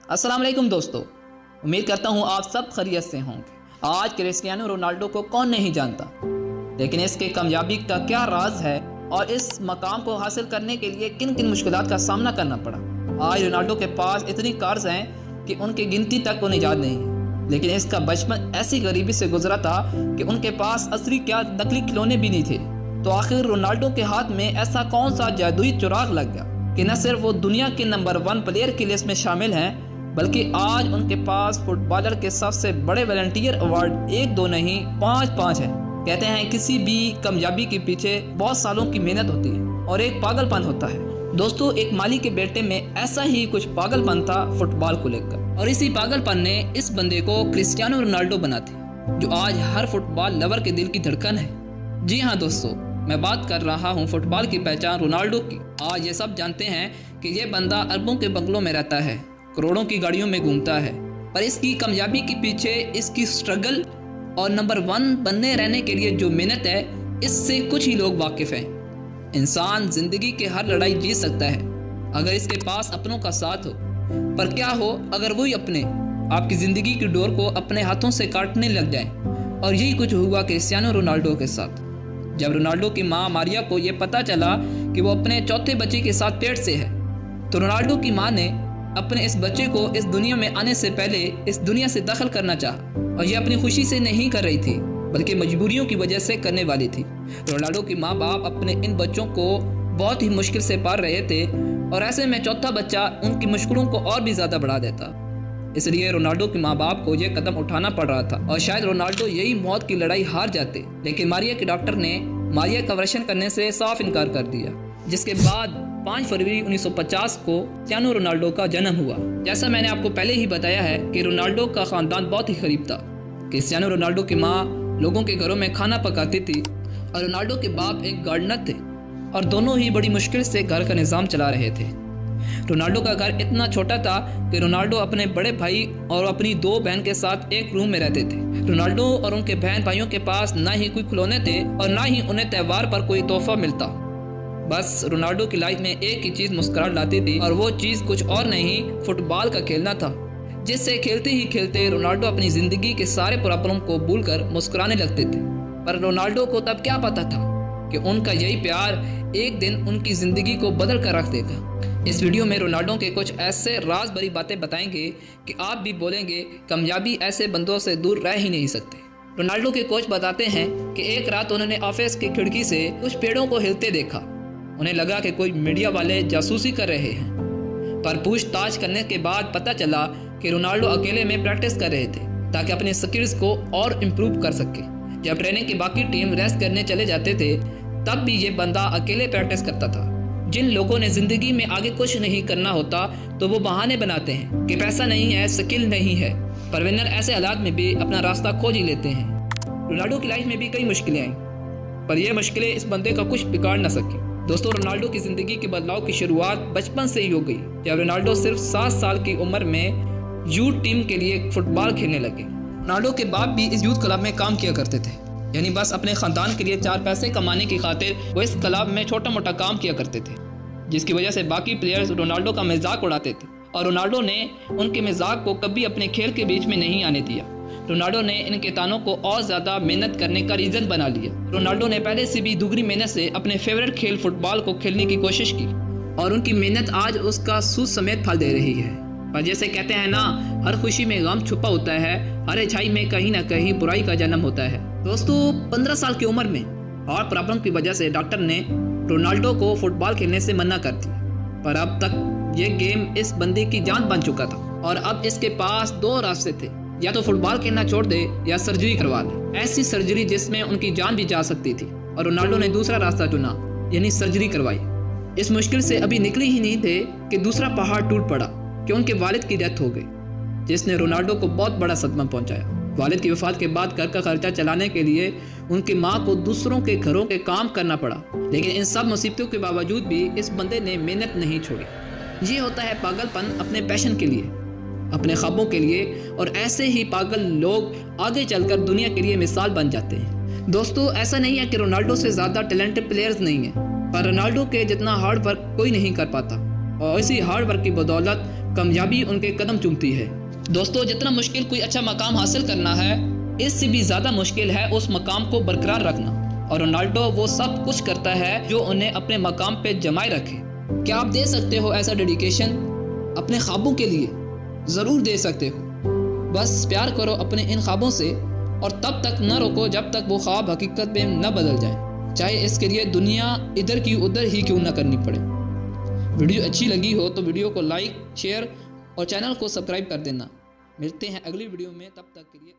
अस्सलाम वालेकुम दोस्तों, उम्मीद करता हूँ आप सब खैरियत से होंगे। आज क्रिस्टियानो रोनाल्डो को कौन नहीं जानता, लेकिन इसके कामयाबी का क्या राज है और इस मकाम को हासिल करने के लिए किन किन मुश्किलात का सामना करना पड़ा। आज रोनाल्डो के पास इतनी कार्स हैं कि उनकी गिनती तक को निजात नहीं है, लेकिन इसका बचपन ऐसी गरीबी से गुजरा था कि उनके पास असली क्या नकली खिलौने भी नहीं थे। तो आखिर रोनाल्डो के हाथ में ऐसा कौन सा जादुई चिराग लग गया कि न सिर्फ वो दुनिया के नंबर 1 प्लेयर की लिस्ट में शामिल हैं, बल्कि आज उनके पास फुटबॉलर के सबसे बड़े वॉलंटियर अवार्ड 1-2 नहीं 5-5 है। कहते हैं किसी भी कामयाबी के पीछे बहुत सालों की मेहनत होती है और एक पागलपन होता है। दोस्तों, एक माली के बेटे में ऐसा ही कुछ पागलपन था फुटबॉल को लेकर, और इसी पागलपन ने इस बंदे को क्रिस्टियानो रोनाल्डो बना दिया, जो आज हर फुटबॉल लवर के दिल की धड़कन है। जी हाँ दोस्तों, मैं बात कर रहा हूँ फुटबॉल की पहचान रोनाल्डो की। आज ये सब जानते हैं कि ये बंदा अरबों के बंगलों में रहता है, करोड़ों की गाड़ियों में घूमता है, पर इसकी कामयाबी के पीछे इसकी स्ट्रगल और नंबर 1 बनने रहने के लिए जो मेहनत है, इससे कुछ ही लोग वाकिफ हैं। इंसान जिंदगी के हर लड़ाई जीत सकता है अगर इसके पास अपनों का साथ हो, पर क्या हो अगर वही अपने आपकी जिंदगी की डोर को अपने हाथों से काटने लग जाए। और यही कुछ हुआ क्रिस्टियानो रोनाल्डो के साथ। जब रोनाल्डो की माँ मारिया को यह पता चला कि वो अपने चौथे बच्चे के साथ पेट से है, तो रोनाल्डो की माँ ने अपने इस बच्चे को इस दुनिया में आने से पहले इस दुनिया से दखल करना चाहा, और ये अपनी खुशी से नहीं कर रही थी, बल्कि मजबूरियों की वजह से करने वाली थी। रोनाल्डो की माँ बाप अपने इन बच्चों को बहुत ही मुश्किल से पाल रहे थे, और ऐसे में चौथा बच्चा उनकी मुश्किलों को और भी ज्यादा बढ़ा देता। इसलिए रोनाल्डो के माँ बाप को यह कदम उठाना पड़ रहा था, और शायद रोनाल्डो यही मौत की लड़ाई हार जाते, लेकिन मारिया के डॉक्टर ने मारिया का ऑपरेशन करने से साफ इनकार कर दिया, जिसके बाद 5 फरवरी 1950 को क्रिस्टियानो रोनाल्डो का जन्म हुआ। जैसा मैंने आपको पहले ही बताया है कि रोनाल्डो का खानदान बहुत ही गरीब था। क्रिस्टियानो रोनाल्डो की माँ लोगों के घरों में खाना पकाती थी, और रोनाल्डो के बाप एक गार्डनर थे, और दोनों ही बड़ी मुश्किल से घर का निज़ाम चला रहे थे। रोनाल्डो का घर इतना छोटा था कि रोनाल्डो अपने बड़े भाई और अपनी 2 बहन के साथ एक रूम में रहते थे। रोनाल्डो और उनके बहन भाइयों के पास ना ही कोई खिलौने थे और ना ही उन्हें त्योहार पर कोई तोहफा मिलता। बस रोनाल्डो की लाइफ में एक ही चीज मुस्कुराहट लाती थी, और वो चीज कुछ और नहीं, फुटबॉल का खेलना था, जिससे खेलते ही खेलते रोनाल्डो अपनी जिंदगी के सारे प्रॉब्लम को भूलकर मुस्कुराने लगते थे। पर रोनाल्डो को तब क्या पता था कि उनका यही प्यार एक दिन उनकी जिंदगी को बदल कर रख देगा। इस वीडियो में रोनाल्डो के कुछ ऐसे राज भरी बातें बताएंगे कि आप भी बोलेंगे कामयाबी ऐसे बंदों से दूर रह ही नहीं सकते। रोनाल्डो के कोच बताते हैं कि एक रात उन्होंने ऑफिस की खिड़की से कुछ पेड़ों को हिलते देखा। उन्हें लगा कि कोई मीडिया वाले जासूसी कर रहे हैं, पर पूछताछ करने के बाद पता चला कि रोनाल्डो अकेले में प्रैक्टिस कर रहे थे ताकि अपने स्किल्स को और इम्प्रूव कर सके। जब ट्रेनिंग की बाकी टीम रेस्ट करने चले जाते थे, तब भी ये बंदा अकेले प्रैक्टिस करता था। जिन लोगों ने जिंदगी में आगे कुछ नहीं करना होता, तो वो बहाने बनाते हैं कि पैसा नहीं है, स्किल नहीं है, पर विनर ऐसे हालात में भी अपना रास्ता खोज ही लेते हैं। रोनाल्डो की लाइफ में भी कई मुश्किलें आई, पर यह मुश्किलें इस बंदे का कुछ बिगाड़ न सकी। दोस्तों, रोनाल्डो की जिंदगी के बदलाव की शुरुआत बचपन से ही हो गई, जब रोनाल्डो सिर्फ 7 साल की उम्र में यूथ टीम के लिए फुटबॉल खेलने लगे। रोनाल्डो के बाप भी इस यूथ क्लब में काम किया करते थे, यानी बस अपने खानदान के लिए 4 पैसे कमाने की खातिर वो इस क्लब में छोटा मोटा काम किया करते थे, जिसकी वजह से बाकी प्लेयर्स रोनाल्डो का मजाक उड़ाते थे, और रोनाल्डो ने उनके मजाक को कभी अपने खेल के बीच में नहीं आने दिया। रोनाल्डो ने इनके तानों को और ज़्यादा मेहनत करने का रीज़न बना लिया। रोनाल्डो ने पहले से भी दुगनी मेहनत से अपने फेवरेट खेल फुटबॉल को खेलने की कोशिश की, और उनकी मेहनत आज उसका सूद समेत फल दे रही है। पर जैसे कहते हैं ना, हर खुशी में गम छुपा होता है, हर अच्छाई में कहीं ना कहीं बुराई का जन्म होता है। दोस्तों, 15 साल की उम्र में और प्रॉब्लम की वजह से डॉक्टर ने रोनाल्डो को फुटबॉल खेलने से मना कर दिया, पर अब तक ये गेम इस बंदे की जान बन चुका था, और अब इसके पास 2 रास्ते थे, या तो फुटबॉल खेलना छोड़ दे या सर्जरी करवा ले। ऐसी सर्जरी जिसमें उनकी जान भी जा सकती थी, और रोनाल्डो ने दूसरा रास्ता चुना, यानी सर्जरी करवाई। इस मुश्किल से अभी निकले ही नहीं थे कि दूसरा पहाड़ टूट पड़ा कि उनके वालिद की डेथ हो गई, जिसने रोनाल्डो को बहुत बड़ा सदमा पहुंचाया। वालिद की वफात के बाद घर का खर्चा चलाने के लिए उनकी माँ को दूसरों के घरों के काम करना पड़ा, लेकिन इन सब मुसीबतों के बावजूद भी इस बंदे ने मेहनत नहीं छोड़ी। ये होता है पागलपन अपने पैशन के लिए, अपने ख्वाबों के लिए, और ऐसे ही पागल लोग आगे चलकर दुनिया के लिए मिसाल बन जाते हैं। दोस्तों, ऐसा नहीं है कि रोनाल्डो से ज़्यादा टैलेंटेड प्लेयर्स नहीं हैं, पर रोनाल्डो के जितना हार्ड वर्क कोई नहीं कर पाता, और इसी हार्ड वर्क की बदौलत कामयाबी उनके कदम चूमती है। दोस्तों, जितना मुश्किल कोई अच्छा मकाम हासिल करना है, इससे भी ज़्यादा मुश्किल है उस मकाम को बरकरार रखना। और रोनाल्डो वो सब कुछ करता है जो उन्हें अपने मकाम पे जमाए रखे। क्या आप दे सकते हो ऐसा डेडिकेशन अपने ख्वाबों के लिए? ज़रूर दे सकते हो। बस प्यार करो अपने इन ख्वाबों से और तब तक न रोको जब तक वो ख्वाब हकीकत में न बदल जाए, चाहे इसके लिए दुनिया इधर की उधर ही क्यों न करनी पड़े। वीडियो अच्छी लगी हो तो वीडियो को लाइक, शेयर और चैनल को सब्सक्राइब कर देना। मिलते हैं अगली वीडियो में, तब तक के लिए।